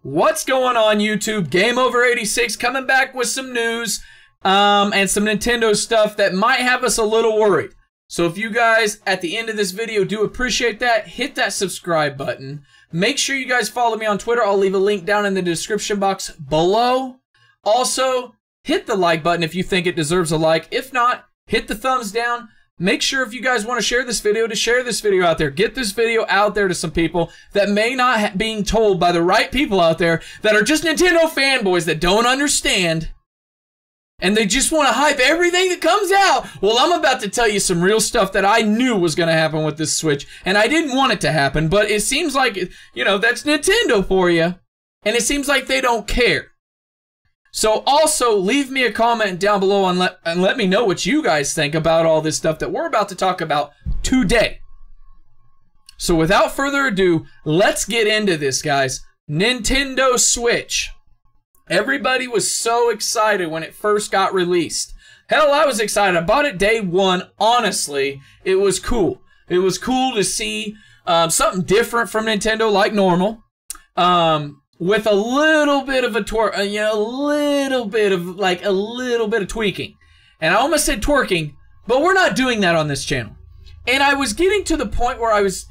What's going on, YouTube? Game Over 86 coming back with some news and some Nintendo stuff that might have us a little worried. So if you guys at the end of this video do appreciate that, hit that subscribe button. Make sure you guys follow me on Twitter. I'll leave a link down in the description box below. Also, hit the like button if you think it deserves a like. If not, hit the thumbs down. Make sure if you guys want to share this video, to share this video out there. Get this video out there to some people that may not being told by the right people out there that are just Nintendo fanboys that don't understand. And they just want to hype everything that comes out. Well, I'm about to tell you some real stuff that I knew was going to happen with this Switch. And I didn't want it to happen, but it seems like, you know, that's Nintendo for you. And it seems like they don't care. So also, leave me a comment down below and let me know what you guys think about all this stuff that we're about to talk about today. So without further ado, let's get into this, guys. Nintendo Switch. Everybody was so excited when it first got released. Hell, I was excited. I bought it day one. Honestly, it was cool. It was cool to see something different from Nintendo like normal. With a little bit of a little bit of tweaking. And I almost said twerking, but we're not doing that on this channel. And I was getting to the point where I was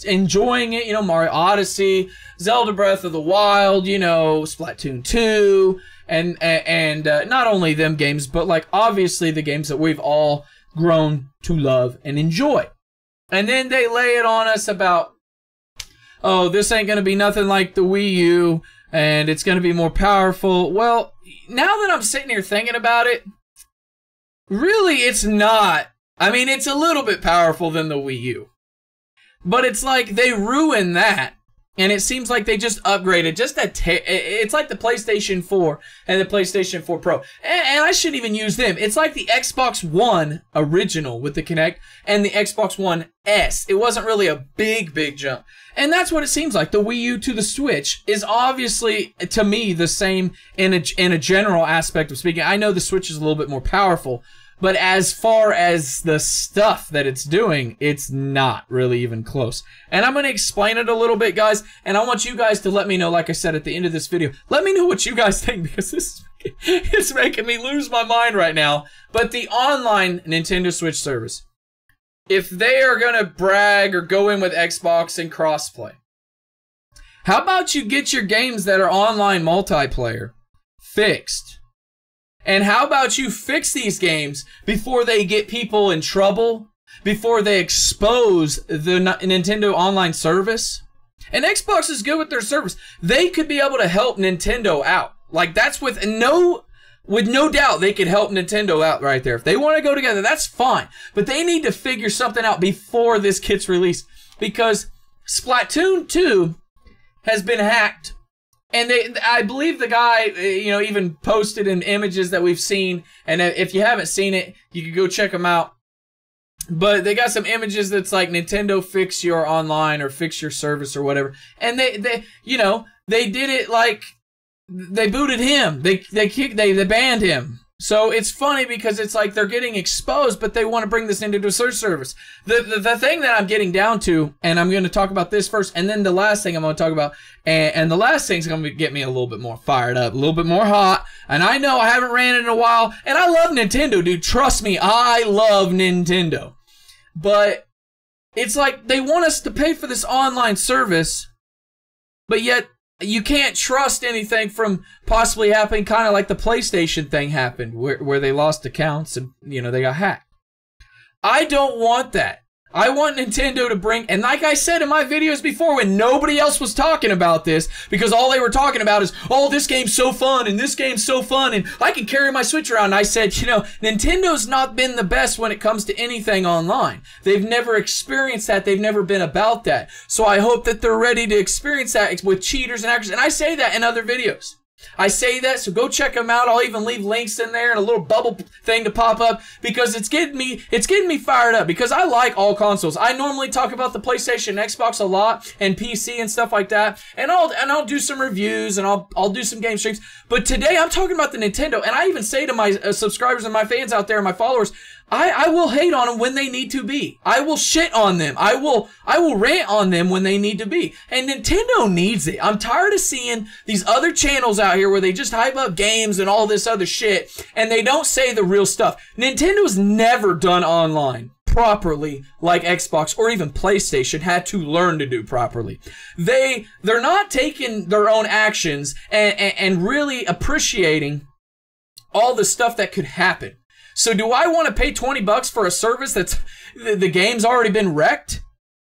enjoying it, you know, Mario Odyssey, Zelda Breath of the Wild, you know, SPLATOON 2, and not only them games, but like obviously the games that we've all grown to love and enjoy. And then they lay it on us about, oh, this ain't going to be nothing like the Wii U, and it's going to be more powerful. Well, now that I'm sitting here thinking about it, really it's not. I mean, it's a little bit powerful than the Wii U. But it's like they ruined that, and it seems like they just upgraded. It's like the PlayStation 4 and the PlayStation 4 Pro. And I shouldn't even use them. It's like the Xbox One original with the Kinect and the Xbox One S. It wasn't really a big jump. And that's what it seems like. The Wii U to the Switch is obviously, to me, the same in a general aspect of speaking. I know the Switch is a little bit more powerful, but as far as the stuff that it's doing, it's not really even close. And I'm going to explain it a little bit, guys, and I want you guys to let me know, like I said at the end of this video, let me know what you guys think, because it's making me lose my mind right now. But the online Nintendo Switch service, if they are going to brag or go in with Xbox and crossplay, how about you get your games that are online multiplayer fixed? And how about you fix these games before they get people in trouble, before they expose the Nintendo online service? And Xbox is good with their service. They could be able to help Nintendo out. Like, that's with no doubt they could help Nintendo out right there. If they want to go together, that's fine. But they need to figure something out before this gets released. Because SPLATOON 2 has been hacked. And I believe the guy, you know, even posted in images that we've seen. And if you haven't seen it, you can go check them out. But they got some images that's like, Nintendo fix your online or fix your service or whatever. And they did it like, they booted him. They banned him. So it's funny because it's like they're getting exposed, but they want to bring this into the search service. The thing that I'm getting down to, and I'm going to talk about this first, and then the last thing I'm going to talk about, and the last thing's going to get me a little bit more fired up, a little bit more hot. And I know I haven't ran it in a while, and I love Nintendo, dude. Trust me, I love Nintendo. But it's like they want us to pay for this online service, but yet you can't trust anything from possibly happening, kind of like the PlayStation thing happened, where they lost accounts and, you know, they got hacked. I don't want that. I want Nintendo to bring, and like I said in my videos before when nobody else was talking about this, because all they were talking about is, oh, this game's so fun, and this game's so fun, and I can carry my Switch around. And I said, you know, Nintendo's not been the best when it comes to anything online. They've never experienced that. They've never been about that. So I hope that they're ready to experience that with cheaters and hackers. And I say that in other videos. I say that, so go check them out. I'll even leave links in there and a little bubble thing to pop up, because it's getting me fired up, because I like all consoles. I normally talk about the PlayStation and Xbox a lot, and PC and stuff like that, and I'll do some reviews, and I'll do some game streams. But today I'm talking about the Nintendo, and I even say to my subscribers and my fans out there and my followers, I will hate on them when they need to be. I will shit on them. I will rant on them when they need to be. And Nintendo needs it. I'm tired of seeing these other channels out here where they just hype up games and all this other shit, and they don't say the real stuff. Nintendo's never done online properly like Xbox or even PlayStation had to learn to do properly. They're not taking their own actions and really appreciating all the stuff that could happen. So do I want to pay 20 bucks for a service that's the game's already been wrecked?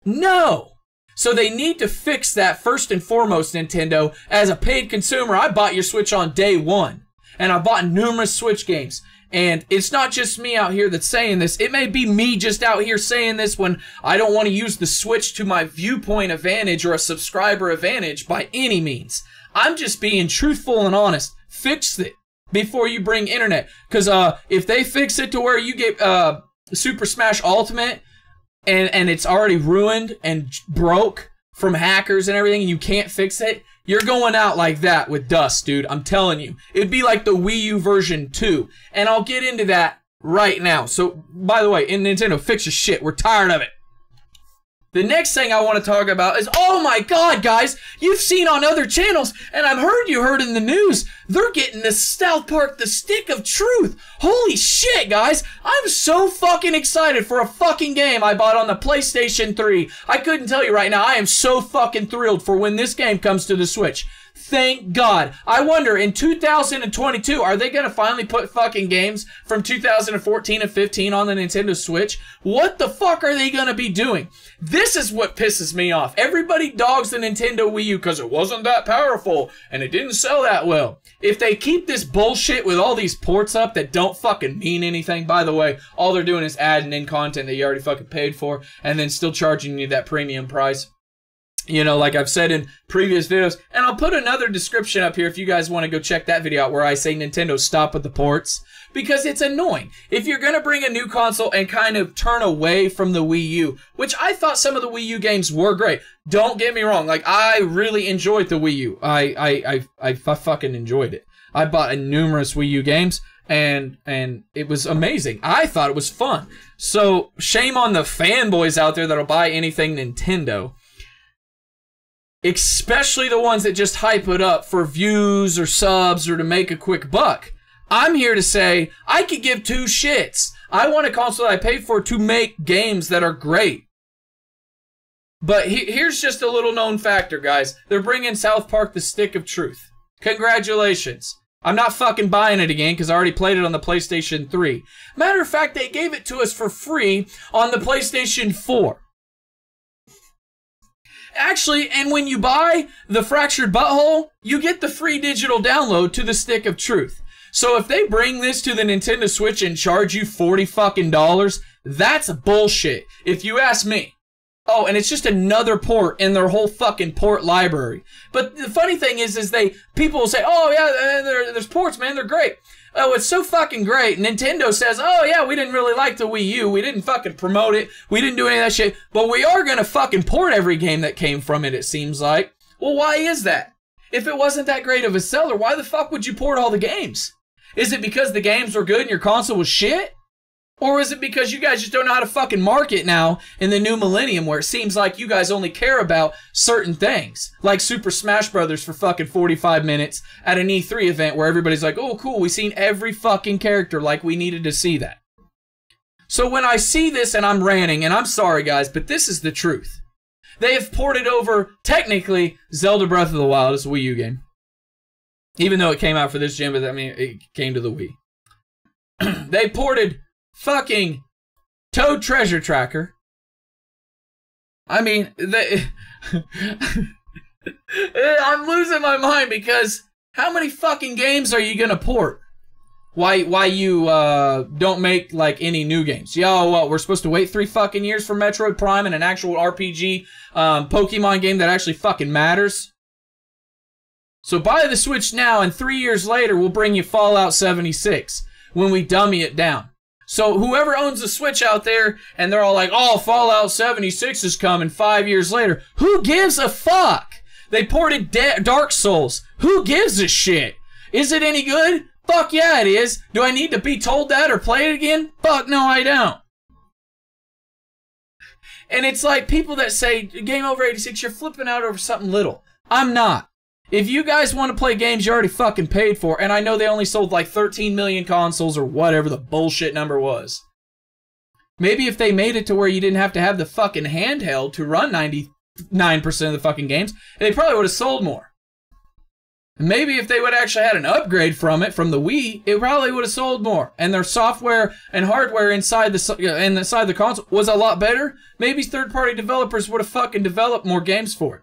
No. So they need to fix that first and foremost, Nintendo. As a paid consumer, I bought your Switch on day one, and I bought numerous Switch games. And it's not just me out here that's saying this. It may be me just out here saying this when I don't want to use the Switch to my viewpoint advantage or a subscriber advantage by any means. I'm just being truthful and honest. Fix it before you bring internet. Because if they fix it to where you get Super Smash Ultimate and it's already ruined and broke from hackers and everything and you can't fix it, you're going out like that with dust, dude. I'm telling you. It'd be like the Wii U version 2. And I'll get into that right now. So, by the way, Nintendo, fix your shit. We're tired of it. The next thing I want to talk about is, oh my god, guys, you've seen on other channels, and I've heard you heard in the news, they're getting the South Park, the Stick of Truth. Holy shit, guys. I'm so fucking excited for a fucking game I bought on the PlayStation 3. I couldn't tell you right now, I am so fucking thrilled for when this game comes to the Switch. Thank God. I wonder, in 2022, are they going to finally put fucking games from 2014 and 15 on the Nintendo Switch? What the fuck are they going to be doing? This is what pisses me off. Everybody dogs the Nintendo Wii U because it wasn't that powerful and it didn't sell that well. If they keep this bullshit with all these ports up that don't fucking mean anything, by the way, all they're doing is adding in content that you already fucking paid for and then still charging you that premium price. You know, like I've said in previous videos, and I'll put another description up here if you guys want to go check that video out where I say Nintendo stop with the ports, because it's annoying. If you're going to bring a new console and kind of turn away from the Wii U, which I thought some of the Wii U games were great. Don't get me wrong, like I really enjoyed the Wii U. I fucking enjoyed it. I bought numerous Wii U games and it was amazing. I thought it was fun. So shame on the fanboys out there that'll buy anything Nintendo. Especially the ones that just hype it up for views or subs or to make a quick buck. I'm here to say, I could give two shits. I want a console that I pay for to make games that are great. But here's just a little known factor, guys. They're bringing South Park, the Stick of Truth. Congratulations. I'm not fucking buying it again because I already played it on the PlayStation 3. Matter of fact, they gave it to us for free on the PlayStation 4. Actually, and when you buy the Fractured Butthole, you get the free digital download to the Stick of Truth. So if they bring this to the Nintendo Switch and charge you $40 fucking, that's bullshit, if you ask me. Oh, and it's just another port in their whole fucking port library. But the funny thing is people will say, oh yeah, there's ports, man, they're great. Oh, it's so fucking great. Nintendo says, oh yeah, we didn't really like the Wii U. We didn't fucking promote it. We didn't do any of that shit. But we are gonna fucking port every game that came from it seems like. Well, why is that? If it wasn't that great of a seller, why the fuck would you port all the games? Is it because the games were good and your console was shit? Or is it because you guys just don't know how to fucking market now in the new millennium where it seems like you guys only care about certain things? Like Super Smash Brothers for fucking 45 minutes at an E3 event where everybody's like, oh cool, we've seen every fucking character like we needed to see that. So when I see this and I'm ranting, and I'm sorry guys, but this is the truth. They have ported over, technically, Zelda Breath of the Wild is a Wii U game. Even though it came out for this gen, but I mean, it came to the Wii. They ported fucking Toad Treasure Tracker. I mean, I'm losing my mind because how many fucking games are you gonna port? Why you don't make like any new games? Yo, what, we're supposed to wait 3 fucking years for Metroid Prime and an actual RPG Pokemon game that actually fucking matters? So buy the Switch now and 3 years later we'll bring you Fallout 76 when we dummy it down. So whoever owns the Switch out there and they're all like, oh, Fallout 76 is coming 5 years later. Who gives a fuck? They ported Dark Souls. Who gives a shit? Is it any good? Fuck yeah, it is. Do I need to be told that or play it again? Fuck no, I don't. And it's like people that say, Game Over 86, you're flipping out over something little. I'm not. If you guys want to play games you already fucking paid for, and I know they only sold like 13 million consoles or whatever the bullshit number was. Maybe if they made it to where you didn't have to have the fucking handheld to run 99% of the fucking games, they probably would have sold more. And maybe if they would have actually had an upgrade from it, from the Wii, it probably would have sold more. And their software and hardware inside the console was a lot better. Maybe third-party developers would have fucking developed more games for it.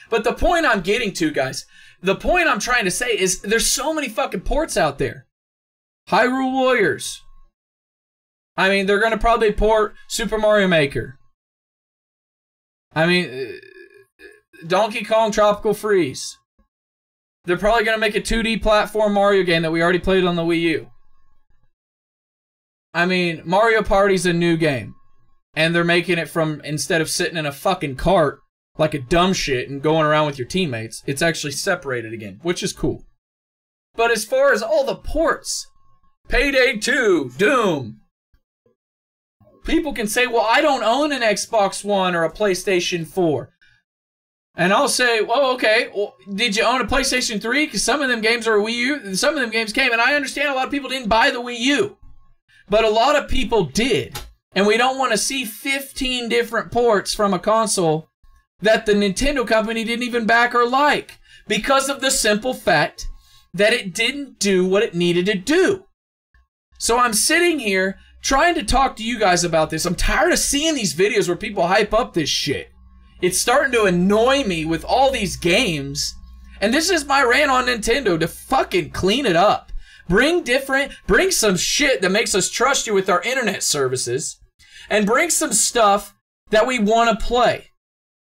But the point I'm getting to, guys, the point I'm trying to say is there's so many fucking ports out there. Hyrule Warriors. I mean, they're going to probably port Super Mario Maker. I mean, Donkey Kong Tropical Freeze. They're probably going to make a 2D platform Mario game that we already played on the Wii U. I mean, Mario Party's a new game. And they're making it from, instead of sitting in a fucking cart like a dumb shit and going around with your teammates, it's actually separated again, which is cool. But as far as all the ports, Payday 2, Doom, people can say, well, I don't own an Xbox One or a PlayStation 4. And I'll say, well, okay, well, did you own a PlayStation 3? Because some of them games are Wii U, some of them games came, and I understand a lot of people didn't buy the Wii U. But a lot of people did. And we don't want to see 15 different ports from a console that the Nintendo company didn't even back or like. Because of the simple fact that it didn't do what it needed to do. So I'm sitting here trying to talk to you guys about this. I'm tired of seeing these videos where people hype up this shit. It's starting to annoy me with all these games. And this is my rant on Nintendo, to fucking clean it up. Bring some shit that makes us trust you with our internet services. And bring some stuff that we want to play.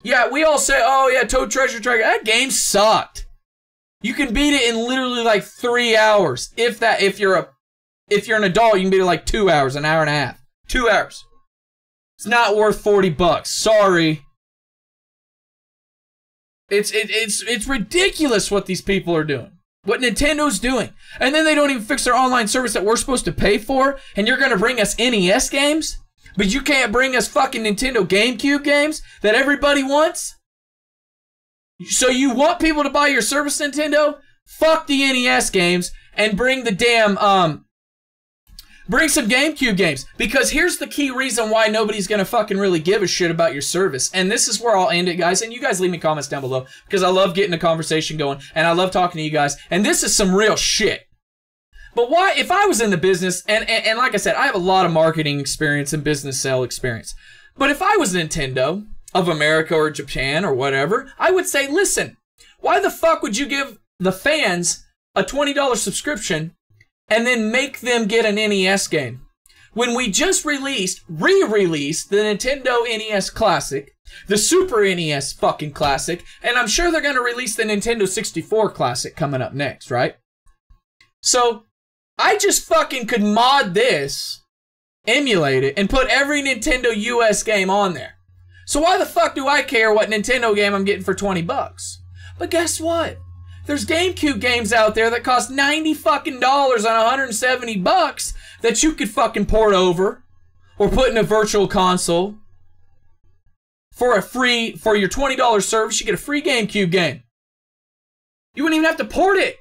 Yeah, we all say, oh yeah, Toad Treasure Tracker, that game sucked. You can beat it in literally like 3 hours. If you're an adult, you can beat it in like 2 hours, an hour and a half. 2 hours. It's not worth $40. Sorry. It's ridiculous what these people are doing. What Nintendo's doing. And then they don't even fix their online service that we're supposed to pay for. And you're going to bring us NES games? But you can't bring us fucking Nintendo GameCube games that everybody wants? So you want people to buy your service, Nintendo? Fuck the NES games and bring the damn, bring some GameCube games. Because here's the key reason why nobody's going to fucking really give a shit about your service. And this is where I'll end it, guys. And you guys leave me comments down below. Because I love getting a conversation going. And I love talking to you guys. And this is some real shit. But why, if I was in the business, and like I said, I have a lot of marketing experience and business sale experience. But if I was Nintendo of America or Japan or whatever, I would say, listen, why the fuck would you give the fans a $20 subscription and then make them get an NES game? When we just re-released the Nintendo NES Classic, the Super NES fucking Classic, and I'm sure they're going to release the Nintendo 64 Classic coming up next, right? So, I just fucking could mod this, emulate it, and put every Nintendo US game on there. So why the fuck do I care what Nintendo game I'm getting for $20? But guess what? There's GameCube games out there that cost $90 fucking dollars on $170 that you could fucking port over or put in a virtual console. For your $20 service, you get a free GameCube game. You wouldn't even have to port it.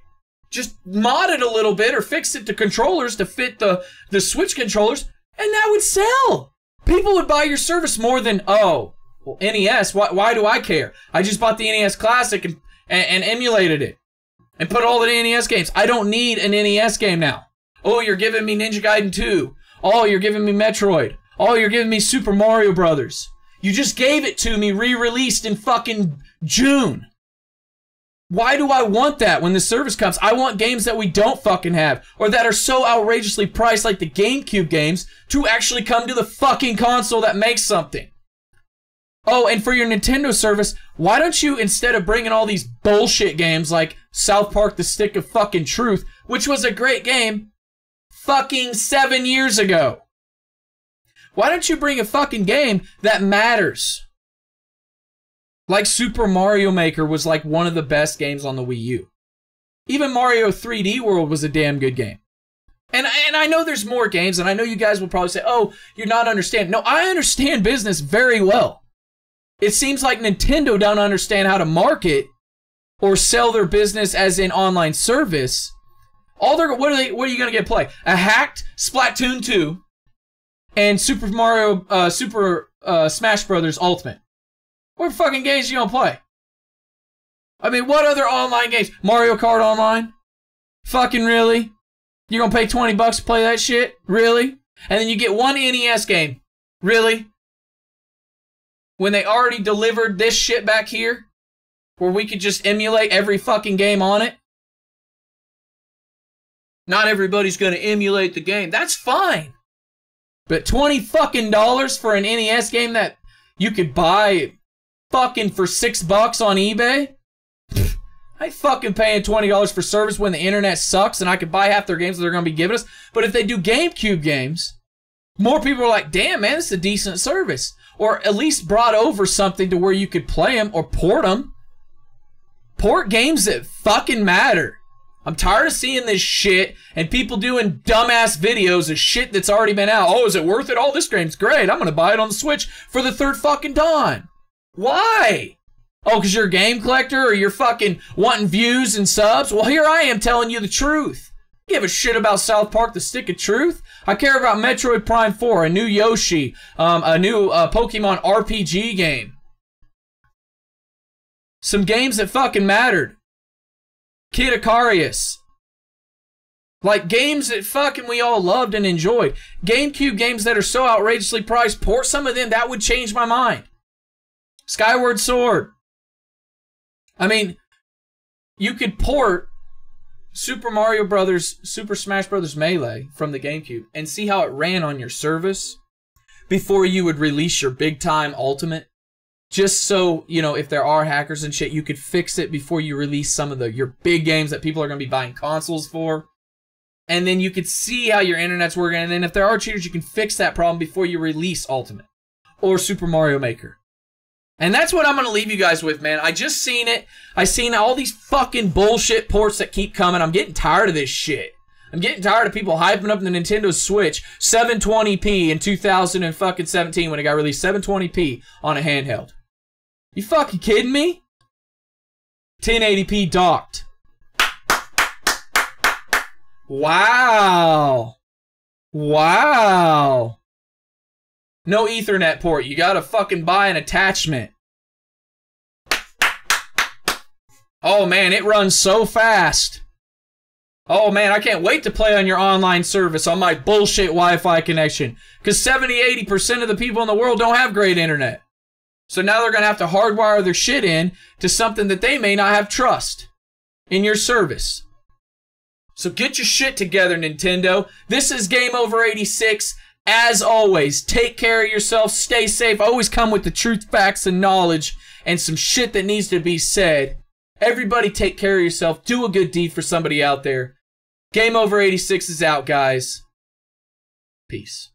Just mod it a little bit or fix it to controllers to fit the Switch controllers, and that would sell. People would buy your service more than, oh, well, NES, why do I care? I just bought the NES Classic and emulated it and put all the NES games. I don't need an NES game now. Oh, you're giving me Ninja Gaiden 2. Oh, you're giving me Metroid. Oh, you're giving me Super Mario Brothers. You just gave it to me re-released in fucking June. Why do I want that when the service comes? I want games that we don't fucking have, or that are so outrageously priced like the GameCube games, to actually come to the fucking console that makes something. Oh, and for your Nintendo service, why don't you, instead of bringing all these bullshit games like South Park: The Stick of Fucking Truth, which was a great game, fucking 7 years ago. Why don't you bring a fucking game that matters? Like Super Mario Maker was like one of the best games on the Wii U. Even Mario 3D World was a damn good game. And I know there's more games, and I know you guys will probably say, oh, you're not understanding. No, I understand business very well. It seems like Nintendo don't understand how to market or sell their business as an online service. What are you gonna get play? A hacked Splatoon 2 and Super Smash Brothers Ultimate. What fucking games you gonna play? I mean, what other online games? Mario Kart Online? Fucking really? You're gonna pay 20 bucks to play that shit? Really? And then you get one NES game? Really? When they already delivered this shit back here? Where we could just emulate every fucking game on it? Not everybody's gonna emulate the game. That's fine. But $20 fucking for an NES game that you could buy fucking for $6 on eBay? I ain't fucking paying $20 for service when the internet sucks and I could buy half their games that they're going to be giving us. But if they do GameCube games, more people are like, damn, man, it's a decent service. Or at least brought over something to where you could play them or port them. Port games that fucking matter. I'm tired of seeing this shit and people doing dumbass videos of shit that's already been out. Oh, is it worth it? Oh, this game's great. I'm going to buy it on the Switch for the third fucking time. Why? Oh, because you're a game collector or you're fucking wanting views and subs? Well, here I am telling you the truth. Give a shit about South Park, the Stick of Truth. I care about Metroid Prime 4, a new Yoshi, a new Pokemon RPG game. Some games that fucking mattered. Kid Icarus. Like games that fucking we all loved and enjoyed. GameCube games that are so outrageously priced, port some of them, that would change my mind. Skyward Sword. I mean, you could port Super Mario Brothers, Super Smash Brothers Melee from the GameCube and see how it ran on your service before you would release your big time Ultimate. Just so, you know, if there are hackers and shit, you could fix it before you release some of your big games that people are going to be buying consoles for. And then you could see how your internet's working. And then if there are cheaters, you can fix that problem before you release Ultimate or Super Mario Maker. And that's what I'm going to leave you guys with, man. I just seen it. I seen all these fucking bullshit ports that keep coming. I'm getting tired of this shit. I'm getting tired of people hyping up the Nintendo Switch 720p in 2017 when it got released. 720p on a handheld. You fucking kidding me? 1080p docked. Wow. Wow. No Ethernet port. You gotta fucking buy an attachment. Oh man, it runs so fast. Oh man, I can't wait to play on your online service on my bullshit Wi-Fi connection. Because 70-80% of the people in the world don't have great internet. So now they're gonna have to hardwire their shit in to something that they may not have trust in your service. So get your shit together, Nintendo. This is Game Over 86. As always, take care of yourself, stay safe, always come with the truth, facts, and knowledge, and some shit that needs to be said. Everybody take care of yourself, do a good deed for somebody out there. Game Over 86 is out, guys. Peace.